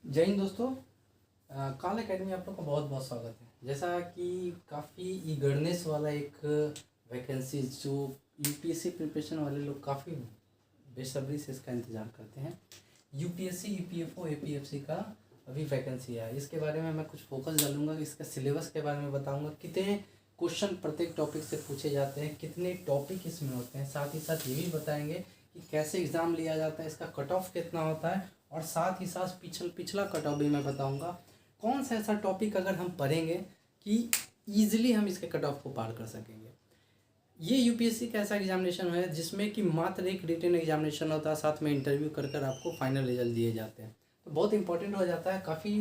जय हिंद दोस्तों। काल एकेडमी आप लोग का बहुत बहुत स्वागत है। जैसा कि काफ़ी ईगरनेस वाला एक वैकेंसी जो यूपीएससी प्रिपरेशन वाले लोग काफ़ी बेसब्री से इसका इंतज़ार करते हैं। यूपीएससी ईपीएफओ एपीएफसी का अभी वैकेंसी है। इसके बारे में मैं कुछ फोकस डालूंगा, इसका सिलेबस के बारे में बताऊंगा, कितने क्वेश्चन प्रत्येक टॉपिक से पूछे जाते हैं, कितने टॉपिक इसमें होते हैं। साथ ही साथ ये भी बताएंगे कि कैसे एग्ज़ाम लिया जाता है, इसका कट ऑफ कितना होता है, और साथ ही साथ पिछला कट ऑफ भी मैं बताऊंगा। कौन सा ऐसा टॉपिक अगर हम पढ़ेंगे कि ईजिली हम इसके कट ऑफ को पार कर सकेंगे। ये यूपीएससी का ऐसा एग्जामिनेशन है जिसमें कि मात्र एक रिटन एग्जामिनेशन होता है, साथ में इंटरव्यू कर आपको फाइनल रिजल्ट दिए जाते हैं। तो बहुत इंपॉर्टेंट हो जाता है। काफ़ी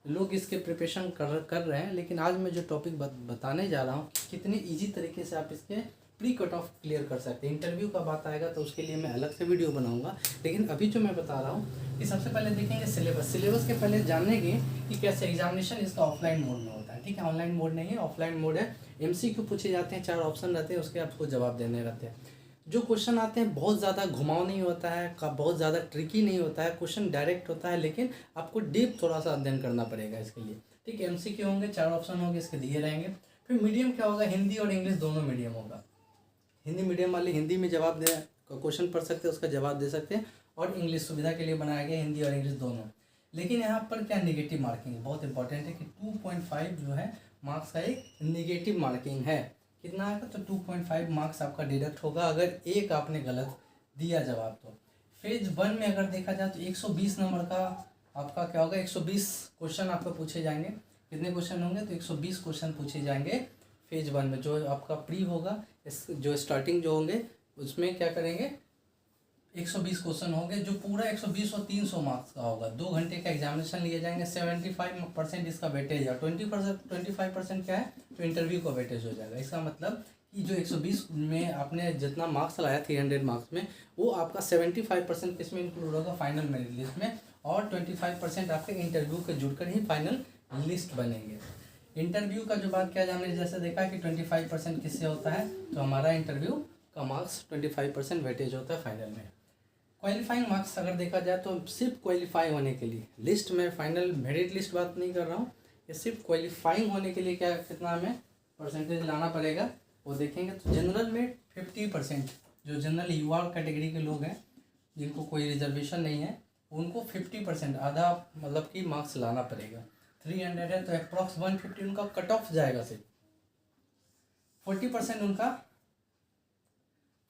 लोग इसके प्रिपरेशन कर रहे हैं, लेकिन आज मैं जो टॉपिक बताने जा रहा हूँ कितने ईजी तरीके से आप इसके प्री कट ऑफ क्लियर कर सकते हैं। इंटरव्यू का बात आएगा तो उसके लिए मैं अलग से वीडियो बनाऊंगा, लेकिन अभी जो मैं बता रहा हूँ कि सबसे पहले देखेंगे सिलेबस के पहले जानेंगे कि कैसे एग्जामिनेशन इसका ऑफलाइन मोड में होता है। ठीक है, ऑनलाइन मोड नहीं है, ऑफलाइन मोड है। एमसीक्यू पूछे जाते हैं, 4 ऑप्शन रहते हैं, उसके आपको जवाब देने रहते हैं। जो क्वेश्चन आते हैं बहुत ज़्यादा घुमाव नहीं होता है, बहुत ज़्यादा ट्रिकी नहीं होता है, क्वेश्चन डायरेक्ट होता है, लेकिन आपको डीप थोड़ा सा अध्ययन करना पड़ेगा इसके लिए। ठीक है, एमसीक्यू होंगे, 4 ऑप्शन होंगे, इसके दिए रहेंगे। फिर मीडियम क्या होगा, हिंदी और इंग्लिश दोनों मीडियम होगा। हिंदी मीडियम वाले हिंदी में जवाब दे क्वेश्चन पढ़ सकते हैं, उसका जवाब दे सकते हैं, और इंग्लिश सुविधा के लिए बनाया गया हिंदी और इंग्लिश दोनों। लेकिन यहाँ पर क्या नेगेटिव मार्किंग बहुत इंपॉर्टेंट है कि 2.5 जो है मार्क्स का एक नेगेटिव मार्किंग है। कितना आएगा तो 2.5 मार्क्स आपका डिडक्ट होगा अगर एक आपने गलत दिया जवाब तो। फेज 1 में अगर देखा जाए तो 120 नंबर का आपका क्या होगा, 120 क्वेश्चन आपको पूछे जाएंगे। कितने क्वेश्चन होंगे तो 120 क्वेश्चन पूछे जाएंगे फेज 1 में। जो आपका प्री होगा, जो स्टार्टिंग जो होंगे उसमें क्या करेंगे, 120 क्वेश्चन होंगे, जो पूरा 120 और 300 मार्क्स का होगा। 2 घंटे का एग्जामिनेशन लिए जाएंगे। 75% इसका वेटेज है, 25% क्या है तो इंटरव्यू का वेटेज हो जाएगा। इसका मतलब कि जो 120 में आपने जितना मार्क्स लाया 300 मार्क्स में, वो आपका 75% किस में इंक्लूड होगा, फाइनल मेरिट लिस्ट में, और 25% आपके इंटरव्यू के जुड़कर ही फाइनल लिस्ट बनेंगे। इंटरव्यू का जो बात किया जाए, हमने जैसे देखा कि 25% किससे होता है, तो हमारा इंटरव्यू का मार्क्स 25% वेटेज होता है फाइनल में। क्वालिफाइंग मार्क्स अगर देखा जाए तो सिर्फ क्वालिफाई होने के लिए, लिस्ट में फाइनल मेरिट लिस्ट बात नहीं कर रहा हूँ, ये सिर्फ क्वालिफाइंग होने के लिए क्या कितना हमें परसेंटेज लाना पड़ेगा वो देखेंगे। तो जनरल में 50%, जो जनरल यूआर कैटेगरी के लोग हैं जिनको कोई रिजर्वेशन नहीं है, उनको 50% आधा मतलब कि मार्क्स लाना पड़ेगा। 300 है तो अप्रॉक्स 150 उनका कट ऑफ जाएगा। सिर्फ 40% उनका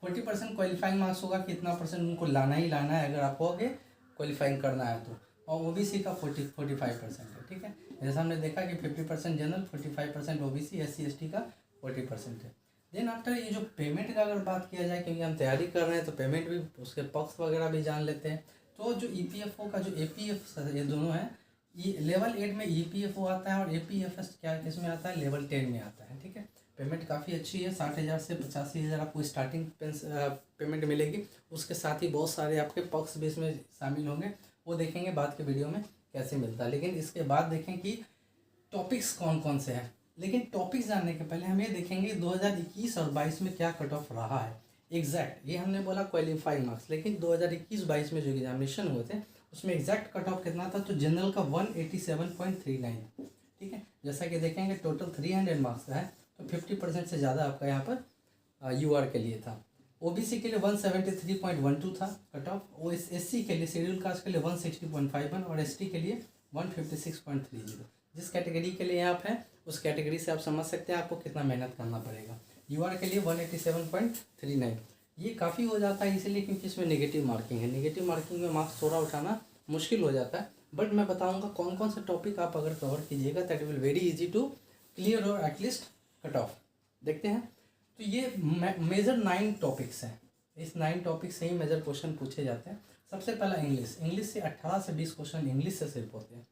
40% क्वालिफाइंग मार्क्स होगा, कितना परसेंट उनको लाना ही लाना है अगर आपको आगे क्वालिफाइंग करना है तो। और ओबीसी का 45% है। ठीक है, जैसा हमने देखा कि 50% जनरल, 45% ओबीसी, एससी एसटी का 40% है। देन आफ्टर ये जो पेमेंट का अगर बात किया जाए, क्योंकि हम तैयारी कर रहे हैं तो पेमेंट भी, उसके पक्ष वगैरह भी जान लेते हैं। तो जो ईपीएफओ का जो एपीएफ, ये दोनों है, ये लेवल 8 में ईपीएफओ आता है और एपीएफएस क्या किस में आता है, लेवल 10 में आता है। ठीक है, पेमेंट काफ़ी अच्छी है, 60,000 से 85,000 आपको स्टार्टिंग पेमेंट मिलेगी। उसके साथ ही बहुत सारे आपके पक्ष भी इसमें शामिल होंगे, वो देखेंगे बाद के वीडियो में कैसे मिलता है। लेकिन इसके बाद देखें कि टॉपिक्स कौन कौन से हैं। लेकिन टॉपिक्स जानने के पहले हम ये देखेंगे 2021 और 22 में क्या कट ऑफ रहा है एग्जैक्ट। ये हमने बोला क्वालिफाइंग मार्क्स, लेकिन 2021-22 में जो एग्जामिनेशन हुए थे उसमें एग्जैक्ट कट ऑफ कितना था, तो जनरल का 187.39। ठीक है, जैसा कि देखेंगे टोटल 300 मार्क्स का है, तो 50% से ज़्यादा आपका यहाँ पर यूआर के लिए था। ओबीसी के लिए 173.12 था कट ऑफ, और एससी के लिए, शेड्यूल कास्ट के लिए 160.51, और एसटी के लिए 156.30। जिस कैटेगरी के लिए आप हैं उस कैटेगरी से आप समझ सकते हैं आपको कितना मेहनत करना पड़ेगा। यूआर के लिए 187.39, ये काफ़ी हो जाता है इसीलिए क्योंकि इसमें नेगेटिव मार्किंग है। नेगेटिव मार्किंग में मार्क्स थोड़ा उठाना मुश्किल हो जाता है, बट मैं बताऊंगा कौन कौन से टॉपिक आप अगर कवर कीजिएगा that will very easy to clear और एटलीस्ट कट ऑफ। देखते हैं, तो ये मेजर 9 टॉपिक्स हैं। इस 9 टॉपिक से ही मेजर क्वेश्चन पूछे जाते हैं। सबसे पहला इंग्लिश से 18 से 20 क्वेश्चन इंग्लिश से सिर्फ होते हैं।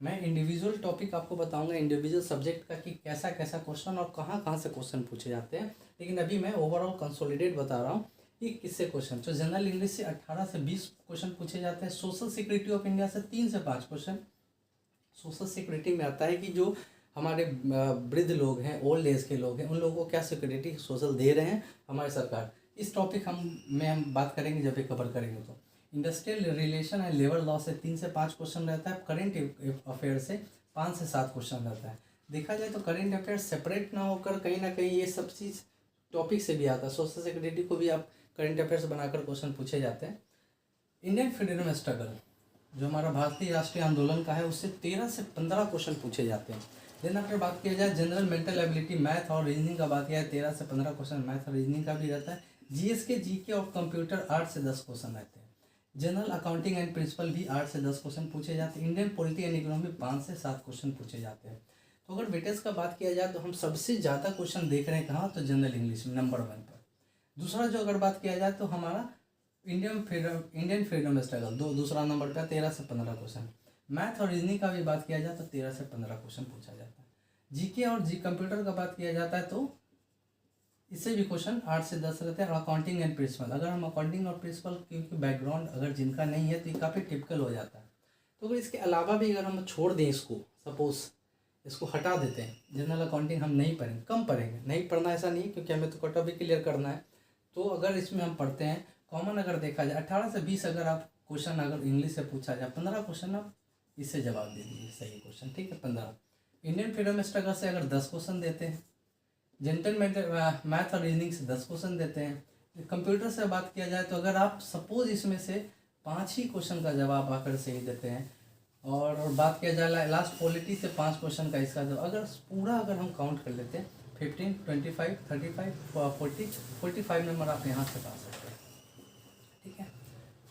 मैं इंडिविजुअल टॉपिक आपको बताऊंगा इंडिविजुअल सब्जेक्ट का कि कैसा कैसा क्वेश्चन और कहाँ कहाँ से क्वेश्चन पूछे जाते हैं, लेकिन अभी मैं ओवरऑल कंसोलिडेट बता रहा हूँ कि किससे क्वेश्चन। तो जनरल इंग्लिश से 18 से 20 क्वेश्चन पूछे जाते हैं। सोशल सिक्योरिटी ऑफ इंडिया से 3 से 5 क्वेश्चन। सोशल सिक्योरिटी में आता है कि जो हमारे वृद्ध लोग हैं, ओल्ड एज के लोग हैं, उन लोगों को क्या सिक्योरिटी सोशल दे रहे हैं हमारी सरकार। इस टॉपिक हम बात करेंगे जब भी कवर करेंगे। तो industrial relation and labour law से 3 से 5 क्वेश्चन रहता है। करेंट अफेयर से 5 से 7 क्वेश्चन रहता है। देखा जाए तो करेंट अफेयर सेपरेट ना होकर कहीं ना कहीं ये सब चीज़ टॉपिक से भी आता है। सोशल सिक्योरिटी को भी आप करेंट अफेयर्स बनाकर क्वेश्चन पूछे जाते हैं। इंडियन फ्रीडम स्ट्रगल जो हमारा भारतीय राष्ट्रीय आंदोलन का है उससे 13 से 15 क्वेश्चन पूछे जाते हैं। देन अगर बात किया जाए जनरल मेंटल एबिलिटी मैथ और रीजनिंग का बात किया जाए 13 से 15 क्वेश्चन मैथ और रीजनिंग का भी रहता है। जीएसके जीके और कंप्यूटर 8 से 10 क्वेश्चन रहते हैं। जनरल अकाउंटिंग एंड प्रिंसिपल भी 8 से 10 क्वेश्चन पूछे जाते हैं। इंडियन पॉलिटी एंड इकोनॉमी 5 से 7 क्वेश्चन पूछे जाते हैं। तो अगर वेटेज का बात किया जाए तो हम सबसे ज़्यादा क्वेश्चन देख रहे हैं कहाँ, तो जनरल इंग्लिश में नंबर 1 पर। दूसरा जो अगर बात किया जाए तो हमारा इंडियन फ्रीडम स्ट्रगल दूसरा नंबर पर 13 से 15 क्वेश्चन। मैथ और रीजनिंग का भी बात किया जाए तो 13 से 15 क्वेश्चन पूछा जाता है। जीके और कंप्यूटर का बात किया जाता है तो इससे भी क्वेश्चन 8 से 10 रहते हैं। और अकाउंटिंग एंड प्रिंसिपल, अगर हम अकाउंटिंग और प्रिंसिपल क्योंकि बैकग्राउंड अगर जिनका नहीं है तो ये काफ़ी टिपिकल हो जाता है। तो अगर इसके अलावा भी अगर हम छोड़ दें इसको, सपोज इसको हटा देते हैं, जनरल अकाउंटिंग हम नहीं पढ़ेंगे, कम पढ़ेंगे, नहीं पढ़ना ऐसा नहीं क्योंकि हमें तो कट ऑफ भी क्लियर करना है। तो अगर इसमें हम पढ़ते हैं कॉमन अगर देखा जाए 18 से 20 अगर आप क्वेश्चन अगर इंग्लिश से पूछा जाए 15 क्वेश्चन आप इससे जवाब दे दीजिए सही क्वेश्चन, ठीक है 15। इंडियन फ्रीडम स्ट्रगल से अगर 10 क्वेश्चन देते हैं। जनरल मैथ और रीजनिंग से 10 क्वेश्चन देते हैं। कंप्यूटर से बात किया जाए तो अगर आप सपोज इसमें से 5 ही क्वेश्चन का जवाब आकर सही देते हैं और बात किया जाए लास्ट पॉलिटी से 5 क्वेश्चन का इसका जवाब अगर पूरा अगर हम काउंट कर लेते हैं 15, 25, 35, 40, 45 नंबर आप यहाँ से पा सकते हैं, ठीक है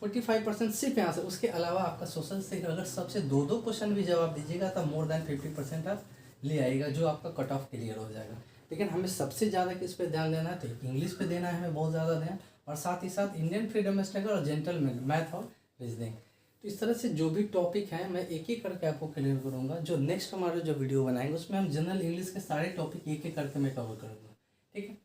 45% सिर्फ यहाँ से। उसके अलावा आपका सोशल से अगर सबसे 2-2 क्वेश्चन भी जवाब दीजिएगा तो मोर देन 50% आप ले आएगा जो आपका कट ऑफ क्लियर हो जाएगा। लेकिन हमें सबसे ज़्यादा किस पे ध्यान देना है, तो इंग्लिश पे देना है हमें बहुत ज़्यादा ध्यान, और साथ ही साथ इंडियन फ्रीडम स्ट्रगल और जनरल मैथ और रीजनिंग। तो इस तरह से जो भी टॉपिक है मैं एक एक करके आपको क्लियर करूँगा। जो नेक्स्ट हमारे जो वीडियो बनाएंगे उसमें हम जनरल इंग्लिश के सारे टॉपिक एक एक करके मैं कवर करूँगा, ठीक है।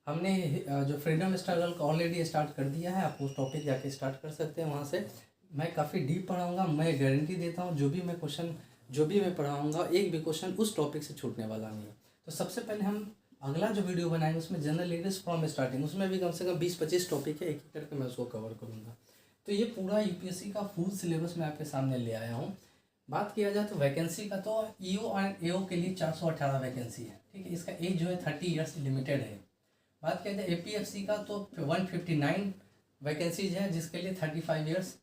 हमने जो फ्रीडम स्ट्रगल का ऑलरेडी स्टार्ट कर दिया है, आप उस टॉपिक जाके स्टार्ट कर सकते हैं। वहाँ से मैं काफ़ी डीप पढ़ाऊँगा, मैं गारंटी देता हूँ जो भी मैं पढ़ाऊँगा एक भी क्वेश्चन उस टॉपिक से छूटने वाला नहीं है। तो सबसे पहले हम अगला जो वीडियो बनाएंगे उसमें जनरल इंग्लिश फ्रॉम स्टार्टिंग, उसमें भी कम से कम 20-25 टॉपिक है, एक एक करके मैं उसको कवर करूँगा। तो ये पूरा यूपीएससी का फुल सिलेबस मैं आपके सामने ले आया हूँ। बात किया जाए तो वैकेंसी का तो ईओ एंड एओ के लिए 418 वैकेंसी है, ठीक है। इसका एज जो है 30 ईयर्स लिमिटेड है। बात किया जाए एपीएफसी का तो 159 वैकेंसीज है जिसके लिए 35 ईयर्स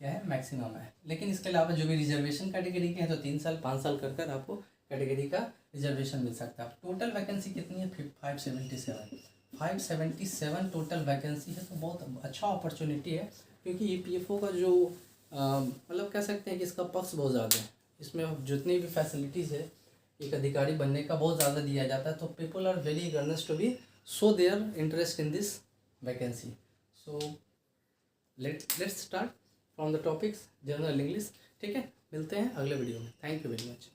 क्या है मैक्सिमम है। लेकिन इसके अलावा जो भी रिजर्वेशन कैटेगरी के हैं तो 3 साल 5 साल कर आपको कैटेगरी का रिजर्वेशन मिल सकता है। टोटल वैकेंसी कितनी है 577 टोटल वैकेंसी है। तो बहुत अच्छा अपॉर्चुनिटी है क्योंकि ईपीएफओ का जो मतलब कह सकते हैं कि इसका पक्ष बहुत ज़्यादा है। इसमें जितनी भी फैसिलिटीज़ है एक अधिकारी बनने का बहुत ज़्यादा दिया जाता है। तो people are very earnest to be show their interest in this vacancy. So let's start from the topics general English, ठीक है। मिलते हैं अगले वीडियो में। Thank you very much.